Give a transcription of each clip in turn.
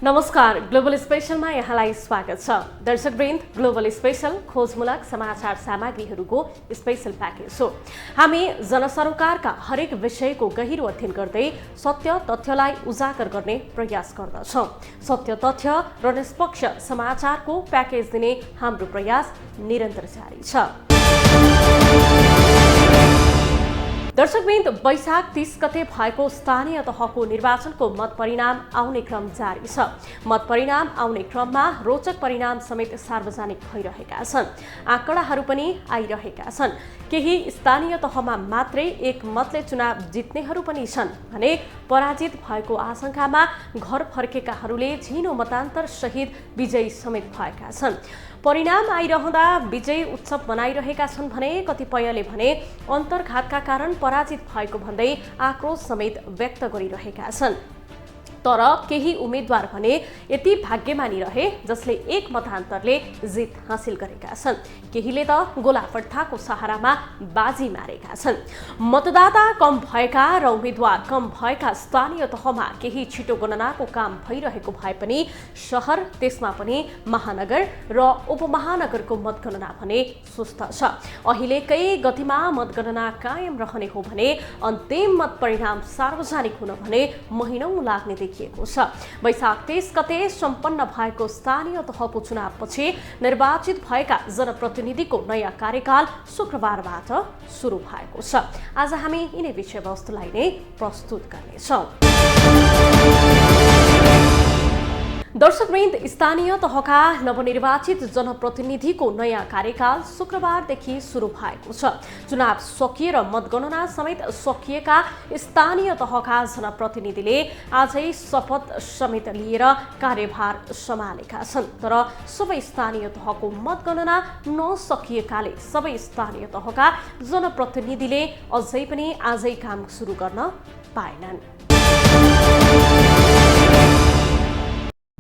नमस्कार, ग्लोबल स्पेशलमा यहाँलाई स्वागत छ। दर्शकवृन्द, ग्लोबल स्पेशल खोजमूलक समाचार सामग्रीहरूको स्पेशल प्याकेज हो। हामी जनसरोकारका हरेक विषयको गहिरो अध्ययन गर्दै सत्य तथ्यलाई उजागर गर्ने प्रयास गर्दछौँ। सत्य तथ्य र निष्पक्ष समाचारको प्याकेज दिने हाम्रो प्रयास निरन्तर जारी छ। दर्शकवृन्द, वैशाख 30 गते भएको स्थानीय तहको निर्वाचनको मत परिणाम आउने क्रम जारी छ। मत परिणाम आउने क्रममा रोचक परिणाम समेत सार्वजनिक भइरहेका छन्। आँकडाहरू पनि आइरहेका छन्। केही स्थानीय तहमा मात्रै एक मतले चुनाव जित्नेहरू पनि छन् भने पराजित भएको आशंकामा घर फर्केकाहरूले झिनो मतान्तर सहित विजयी समेत भएका छन्। परिणाम आइरहँदा विजय उत्सव मनाइरहेका छन् भने कतिपयले भने अन्तर्घातका कारण पराजित भएको भन्दै आक्रोश समेत व्यक्त गरिरहेका छन्। तर केही उम्मेद्वार भने यति भाग्यमानी रहे जसले एक मतान्तरले जित हासिल गरेका छन्। केहीले त गोलाफट्टाको सहारामा बाजी मारेका छन्। मतदाता कम भएका र उम्मेद्वार कम भएका स्थानीय तहमा केही छिटो गणनाको काम भइरहेको भए पनि शहर, त्यसमा पनि महानगर र उपमहानगरको मतगणना भने सुस्त छ। अहिलेकै गतिमा मतगणना कायम रहने हो भने अन्तिम मत परिणाम सार्वजनिक हुन भने महिनौं लाग्ने देखिएको छ। वैशाख 30 गते सम्पन्न भएको स्थानीय तहको चुनावपछि निर्वाचित भएका जनप्रतिनिधिको नयाँ कार्यकाल शुक्रबारबाट सुरु भएको छ। आज हामी यिनै विषयवस्तुलाई नै प्रस्तुत गर्नेछौँ। दर्शकवृन्द, स्थानीय तहका नवनिर्वाचित जनप्रतिनिधिको नयाँ कार्यकाल शुक्रबारदेखि सुरु भएको छ। चुनाव सकिएर मतगणना समेत सकिएका स्थानीय तहका जनप्रतिनिधिले आजै शपथ समेत लिएर कार्यभार सम्हालेका छन्। तर सबै स्थानीय तहको मतगणना नसकिएकाले सबै स्थानीय तहका जनप्रतिनिधिले अझै पनि आजै काम सुरु गर्न पाएनन्।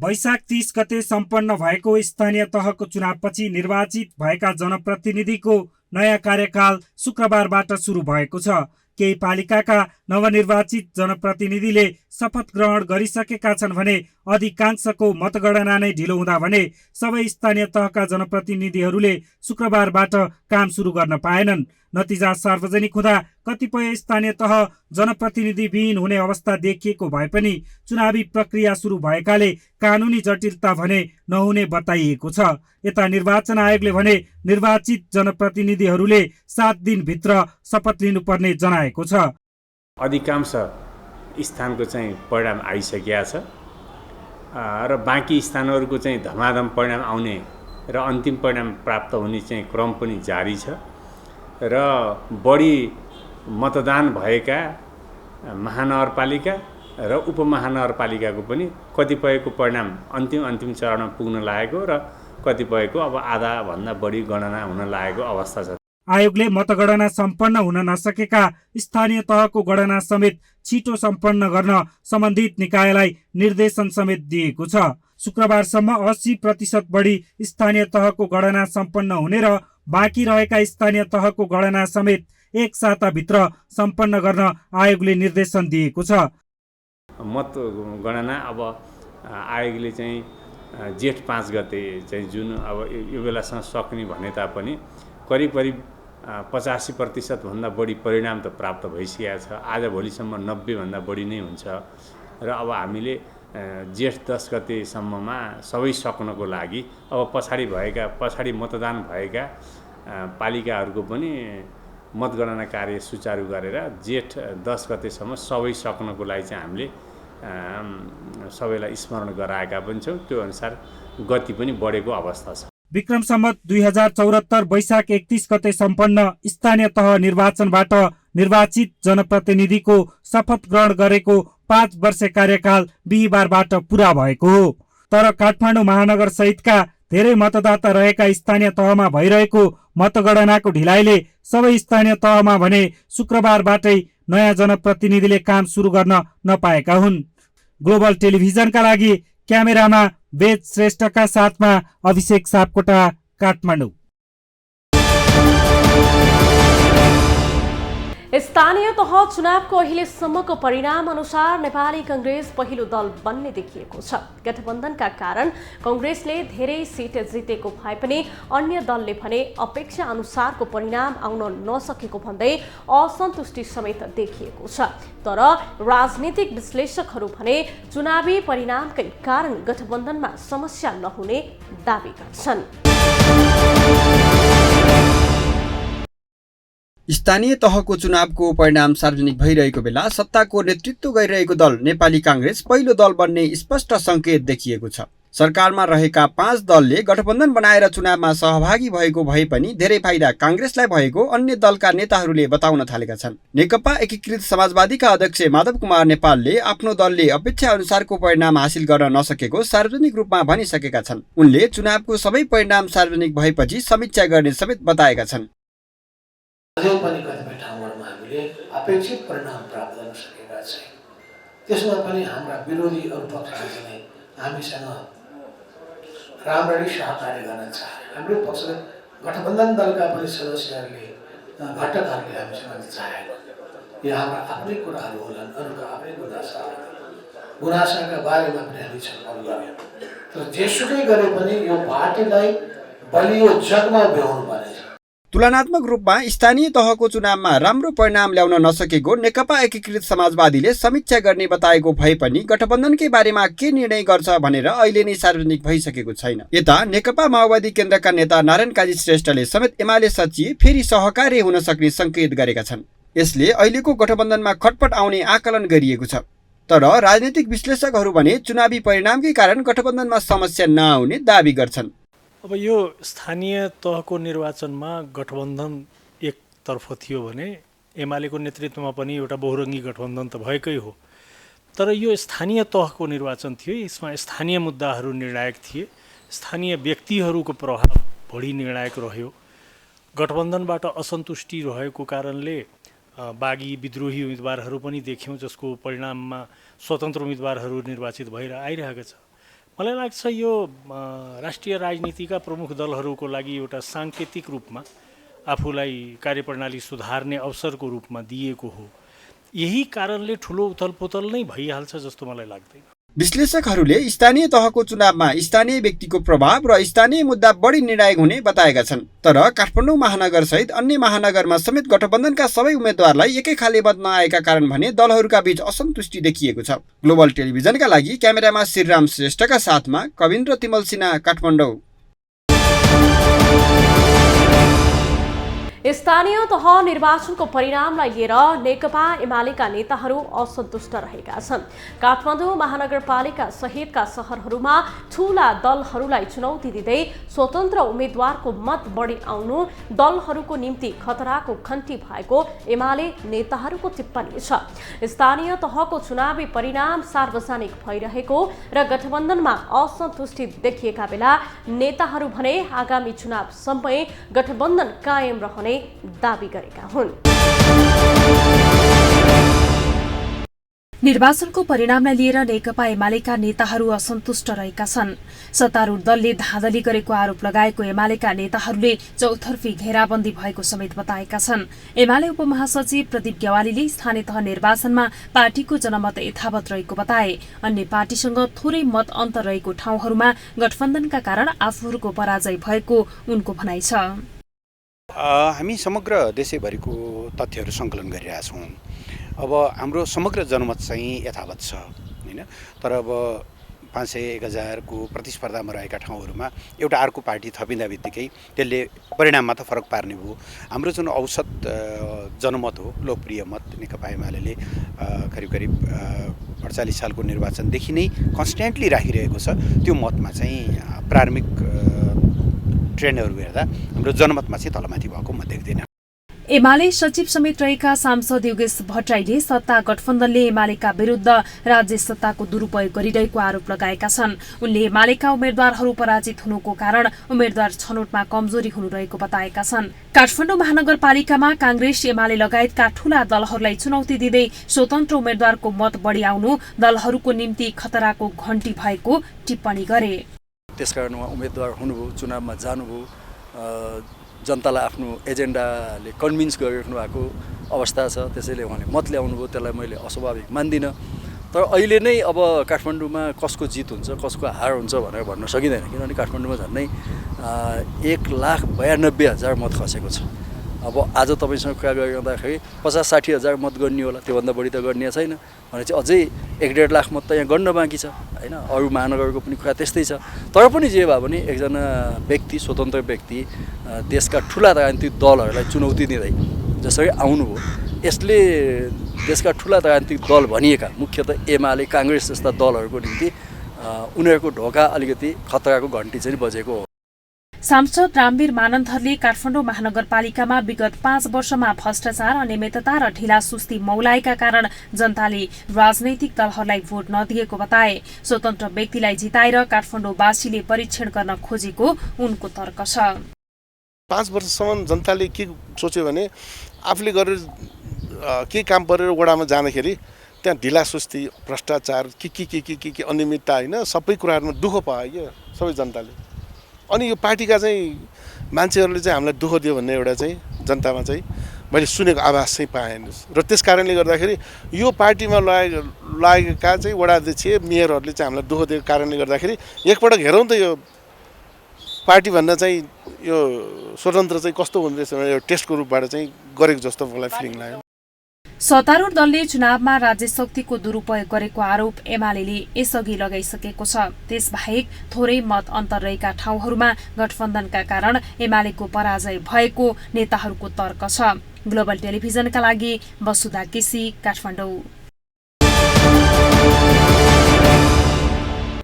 वैशाख 30 गते सम्पन्न भएको स्थानीय तहको चुनावपछि निर्वाचित भएका जनप्रतिनिधिको नयाँ कार्यकाल शुक्रबारबाट सुरु भएको छ। केही पालिकाका नवनिर्वाचित जनप्रतिनिधिले शपथ ग्रहण गरिसकेका छन् भने अधिकांशको मतगणना नै ढिलो हुँदा भने सबै स्थानीय तहका जनप्रतिनिधिहरूले शुक्रबारबाट काम सुरु गर्न पाएनन्। नतिजा सार्वजनिक हुँदा कतिपय स्थानीय तह जनप्रतिनिधिविहीन हुने अवस्था देखिएको भए पनि चुनावी प्रक्रिया सुरु भएकाले कानुनी जटिलता भने नहुने बताइएको छ। यता निर्वाचन आयोगले भने निर्वाचित जनप्रतिनिधिहरूले 7 दिनभित्र शपथ लिनुपर्ने जनाएको छ। अधिकांश स्थानको चाहिँ परिणाम आइसकेका छ र बाँकी स्थानहरूको चाहिँ धमाधम परिणाम आउने र अन्तिम परिणाम प्राप्त हुने चाहिँ क्रम पनि जारी छ र बढी मतदान भएका महानगरपालिका र उपमहानगरपालिकाको पनि कतिपयको परिणाम अन्तिम चरणमा पुग्न लागेको र कतिपयको अब आधाभन्दा बढी गणना हुन लागेको अवस्था छ। आयोगले मतगणना सम्पन्न हुन नसकेका स्थानीय तहको गणना समेत छिटो सम्पन्न गर्न सम्बन्धित निकायलाई निर्देशन समेत दिएको छ। शुक्रबारसम्म 80% बढी स्थानीय तहको गणना सम्पन्न हुने र बाँकी रहेका स्थानीय तहको गणना समेत एक साताभित्र सम्पन्न गर्न आयोगले निर्देशन दिएको छ। मत गणना अब आयोगले चाहिँ जेठ 5 गते चाहिँ जुन अब यो बेलासँग सक्ने भने तापनि करिब 85% भन्दा बढी परिणाम त प्राप्त भइसकेको छ। आज भोलिसम्म 90 भन्दा बढी नै हुन्छ र अब हामीले जेठ 10 गतेसम्ममा सबै सक्नको लागि अब पछाडि मतदान भएका पालिकाहरूको पनि मतगणना कार्य सुचारू गरेर जेठ 10 गतेसम्म सबै सक्नको लागि चाहिँ हामीले सबैलाई स्मरण गराएका पनि छौँ। त्यो अनुसार गति पनि बढेको अवस्था छ। विक्रम सम्वत 2074 वैशाख 31 गते सम्पन्न स्थानीय तह निर्वाचनबाट निर्वाचित जनप्रतिनिधिको शपथ ग्रहण गरेको 5 वर्ष कार्यकाल बिहीबारबाट पूरा भएको हो। तर काठमाडौँ महानगर सहितका धेरै मतदाता रहेका स्थानीय तहमा भइरहेको मतगणनाको ढिलाइले सबै स्थानीय तहमा भने शुक्रबारबाटै नयाँ जनप्रतिनिधिले काम सुरु गर्न नपाएका हुन्। ग्लोबल टेलिभिजनका लागि क्यामेरामा वेद श्रेष्ठका साथमा अभिषेक सापकोटा, काठमाडौँ। स्थानीय तह चुनावको अहिलेसम्मको परिणाम अनुसार नेपाली कांग्रेस पहिलो दल बन्ने देखिएको छ। गठबन्धनका कारण कांग्रेसले धेरै सिट जितेको भए पनि अन्य दलले भने अपेक्षा अनुसारको परिणाम आउन नसकेको भन्दै असन्तुष्टि समेत देखिएको छ। तर राजनीतिक विश्लेषकहरू भने चुनावी परिणामकै कारण गठबन्धनमा समस्या नहुने दावी गर्छन्। स्थानीय तहको चुनावको परिणाम सार्वजनिक भइरहेको बेला सत्ताको नेतृत्व गरिरहेको दल नेपाली कांग्रेस पहिलो दल बन्ने स्पष्ट संकेत देखिएको छ। सरकारमा रहेका 5 दलले गठबन्धन बनाएर चुनावमा सहभागी भएको भए पनि धेरै फाइदा कांग्रेसलाई भएको अन्य दलका नेताहरूले बताउन थालेका छन्। नेकपा एकीकृत समाजवादीका अध्यक्ष माधव कुमार नेपालले आफ्नो दलले अपेक्षा अनुसारको परिणाम हासिल गर्न नसकेको सार्वजनिक रूपमा भनिसकेका छन्। उनले चुनावको सबै परिणाम सार्वजनिक भएपछि समीक्षा गर्ने समेत बताएका छन्। अझै पनि कतिपय ठाउँहरूमा हामीले अपेक्षित परिणाम प्राप्त गर्न सकेका छैनौँ। त्यसमा पनि हाम्रा विरोधी अरू पक्षले चाहिँ हामीसँग राम्ररी सहकार्य गर्न चाहे। हाम्रो पक्षले गठबन्धन दलका पनि सदस्यहरूले घटकहरूले हामीसँग चाहेन। यो हाम्रा आफ्नै कुराहरू होलान्, अरूका आफ्नै गुनासाका बारेमा पनि हामी छलफल गऱ्यौँ। तर जेसुकै गरे पनि यो पार्टीलाई बलियो जगमा भ्याउनु पर्नेछ। तुलनात्मक रूपमा स्थानीय तहको चुनावमा राम्रो परिणाम ल्याउन नसकेको नेकपा एकीकृत समाजवादीले समीक्षा गर्ने बताएको भए पनि गठबन्धनकै बारेमा के निर्णय गर्छ भनेर अहिले नै सार्वजनिक भइसकेको छैन। यता नेकपा माओवादी केन्द्रका नेता नारायण काजी श्रेष्ठले समेत एमाले सचिव फेरि सहकार्य हुन सक्ने संकेत गरेका छन्। यसले अहिलेको गठबन्धनमा खटपट आउने आकलन गरिएको छ। तर राजनीतिक विश्लेषकहरू भने चुनावी परिणामकै कारण गठबन्धनमा समस्या नआउने दावी गर्छन्। अब यो स्थानीय तहको निर्वाचनमा गठबन्धन एकतर्फ थियो भने एमालेको नेतृत्वमा पनि एउटा बहुरङ्गी गठबन्धन त भएकै हो। तर यो स्थानीय तहको निर्वाचन थियो, यसमा स्थानीय मुद्दाहरू निर्णायक थिए, स्थानीय व्यक्तिहरूको प्रभाव बढी निर्णायक रह्यो। गठबन्धनबाट असन्तुष्टि रहेको कारणले बागी विद्रोही उम्मेदवारहरू पनि देख्यौँ, जसको परिणाममा स्वतन्त्र उम्मेदवारहरू निर्वाचित भएर आइरहेको छ। मलाई लाग्छ यो राष्ट्रिय राजनीतिका प्रमुख दलहरूको लागि एउटा साङ्केतिक रूपमा आफूलाई कार्यप्रणाली सुधार्ने अवसरको रूपमा दिएको हो। यही कारणले ठुलो उथलपुथल नै भइहाल्छ जस्तो मलाई लाग्दैन। विश्लेषकहरूले स्थानीय तहको चुनावमा स्थानीय व्यक्तिको प्रभाव र स्थानीय मुद्दा बढी निर्णायक हुने बताएका छन्। तर काठमाडौँ महानगर सहित अन्य महानगरमा समेत गठबन्धनका सबै उम्मेदवारलाई एकै खाले मत नआएका कारण भने दलहरूका बीच असन्तुष्टि देखिएको छ। ग्लोबल टेलिभिजनका लागि क्यामेरामा श्रीराम श्रेष्ठका साथमा कविन्द्र तिमल सिन्हा, काठमाडौँ। स्थानीय तह निर्वाचनको परिणामलाई लिएर नेकपा एमालेका नेताहरू असन्तुष्ट रहेका छन्। काठमाडौँ महानगरपालिका सहितका शहरहरूमा ठूला दलहरूलाई चुनौती दिँदै स्वतन्त्र उम्मेद्वारको मत बढी आउनु दलहरूको निम्ति खतराको घण्टी भएको एमाले नेताहरूको टिप्पणी छ। स्थानीय तहको चुनावी परिणाम सार्वजनिक भइरहेको र गठबन्धनमा असन्तुष्टि देखिएका बेला नेताहरू भने आगामी चुनावसम्मै गठबन्धन कायम रहने दावी गरेका हुन्। निर्वाचनको परिणामलाई लिएर नेकपा एमालेका नेताहरू असन्तुष्ट रहेका छन्। सत्तारूढ दलले धाँधली गरेको आरोप लगाएको एमालेका नेताहरूले चौतर्फी घेराबन्दी भएको समेत बताएका छन्। एमाले उपमहासचिव प्रदीप ग्यावालीले स्थानीय तह निर्वाचनमा पार्टीको जनमत यथावत रहेको बताए। अन्य पार्टीसँग थोरै मत अन्तर रहेको ठाउँहरूमा गठबन्धनका कारण आफूहरूको पराजय भएको उनको भनाइ छ। हामी समग्र देशैभरिको तथ्यहरू सङ्कलन गरिरहेछौँ। अब हाम्रो समग्र जनमत चाहिँ यथावत छ हैन। तर अब 500-1000 को प्रतिस्पर्धामा रहेका ठाउँहरूमा एउटा अर्को पार्टी थपिँदा बित्तिकै त्यसले परिणाममा त फरक पार्ने भयो। हाम्रो जुन औसत जनमत हो, लोकप्रिय मत, नेकपा एमाले करिब 48 सालको निर्वाचनदेखि नै कन्स्ट्यान्टली राखिरहेको छ। त्यो मतमा चाहिँ प्रारम्भिक ट्रेन्डहरू हेर्दा हाम्रो जनमतमा चाहिँ तलमाथि भएको म देख्दिनँ। एमाले सचिव समेत रहेका सांसद योगेश भट्टराईले सत्ता गठबन्धनले एमालेका विरुद्ध राज्य सत्ताको दुरुपयोग गरिरहेको आरोप लगाएका छन्। उनले एमालेका उम्मेद्वारहरू पराजित हुनुको कारण उम्मेद्वार छनौटमा कमजोरी हुनु रहेको बताएका छन्। काठमाडौँ महानगरपालिकामा कांग्रेस एमाले लगायतका ठूला दलहरूलाई चुनौती दिँदै स्वतन्त्र उम्मेद्वारको मत बढी आउनु दलहरूको निम्ति खतराको घण्टी भएको टिप्पणी गरे। त्यसकारण उहाँ उम्मेद्वार हुनुभयो, चुनावमा जानुभयो, जनतालाई आफ्नो एजेन्डाले कन्भिन्स गरिराख्नु भएको, अवस्था छ, त्यसैले उहाँले मत ल्याउनु भयो, त्यसलाई मैले अस्वाभाविक मान्दिनँ। तर अहिले नै अब काठमाडौँमा कसको जित हुन्छ कसको हार हुन्छ भनेर भन्न सकिँदैन, किनभने काठमाडौँमा झन्डै 1,92,000 मत खसेको छ। अब आज तपाईँसँग कुरा गरिरहँदाखेरि 50-60 हजार मत गर्ने होला, त्योभन्दा बढी त गर्ने छैन भने चाहिँ अझै 1.5 लाख मत त यहाँ गन्न बाँकी छ होइन। अरू महानगरको पनि कुरा त्यस्तै छ। तर पनि जे भए पनि एकजना व्यक्ति, स्वतन्त्र व्यक्ति देशका ठुला राजनीतिक दलहरूलाई चुनौती दिँदै जसरी आउनुभयो, यसले देशका ठुला राजनीतिक दल भनिएका मुख्यतः एमाले काङ्ग्रेस जस्ता दलहरूको निम्ति उनीहरूको ढोका अलिकति खतराको घन्टी चाहिँ बजेको हो। सांसद रामवीर मानन्धरले काठमाडौँ महानगरपालिकामा विगत 5 वर्षमा भ्रष्टाचार, अनियमितता र ढिलासुस्ती मौलाएका कारण जनताले राजनैतिक दलहरूलाई भोट नदिएको बताए। स्वतन्त्र व्यक्तिलाई जिताएर काठमाडौँवासीले परीक्षण गर्न खोजेको उनको तर्क छ। 5 वर्षसम्म जनताले के सोच्यो भने आफूले गरेर के काम परेर वडामा जाँदाखेरि त्यहाँ ढिलासुस्ती, भ्रष्टाचार, के अनियमितता होइन, सबै कुराहरूमा दुःख पायो सबै जनताले। अनि यो पार्टीका चाहिँ मान्छेहरूले चाहिँ हामीलाई दुःख दियो भन्ने एउटा चाहिँ जनतामा चाहिँ मैले सुनेको आभास चाहिँ पाएँ। र त्यस कारणले गर्दाखेरि यो पार्टीमा लागेका चाहिँ वडा अध्यक्ष, मेयरहरूले चाहिँ हामीलाई दुःख दिएको कारणले गर्दाखेरि एकपटक हेरौँ त यो पार्टीभन्दा चाहिँ यो स्वतन्त्र चाहिँ कस्तो हुँदो रहेछ भनेर यो टेस्टको रूपबाट चाहिँ गरेको जस्तो मलाई फिलिङ लाग्यो। सत्तारूढ दलले चुनावमा राज्य शक्तिको दुरुपयोग गरेको आरोप एमालेले यसअघि लगाइसकेको छ। त्यसबाहेक थोरै मत अन्तर रहेका ठाउँहरूमा गठबन्धनका कारण एमालेको पराजय भएको नेताहरूको तर्क छ। ग्लोबल टेलिभिजनका लागि वसुधा केसी, काठमाडौँ।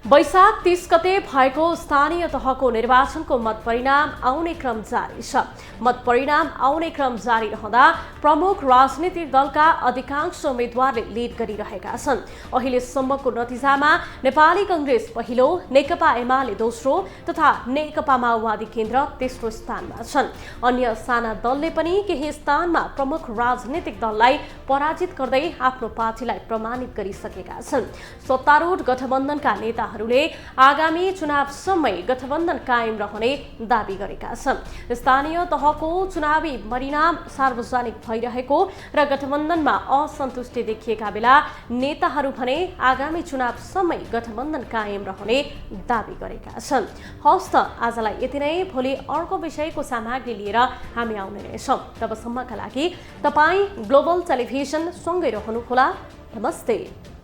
वैशाख 30 गते भएको स्थानीय तहको निर्वाचनको मतपरिणाम आउने क्रम जारी छ। मतपरिणाम आउने क्रम जारी रहँदा प्रमुख राजनीतिक दलका अधिकांश उम्मेद्वारले लिड गरिरहेका छन्। अहिलेसम्मको नतिजामा नेपाली कांग्रेस पहिलो, नेकपा एमाले दोस्रो तथा नेकपा माओवादी केन्द्र तेस्रो स्थानमा छन्। अन्य साना दलले पनि केही स्थानमा प्रमुख राजनीतिक दललाई पराजित गर्दै आफ्नो पार्टीलाई प्रमाणित गरिसकेका छन्। सत्तारूढ गठबन्धनका नेताहरूले आगामी चुनावसम्मै गठबन्धन कायम रहने दाबी गरेका छन्। स्थानीय तहको चुनावी परिणाम सार्वजनिक भइरहेको र गठबन्धनमा असन्तुष्टि देखिएका बेला नेताहरू भने आगामी चुनावसम्मै गठबन्धन कायम रहने दाबी गरेका छन्। हवस् त आजलाई यति नै। भोलि अर्को विषयको सामग्री लिएर हामी आउने रहेछौँ। तबसम्मका लागि तपाईँ ग्लोबल टेलिभिजन सँगै रहनुहोला। नमस्ते।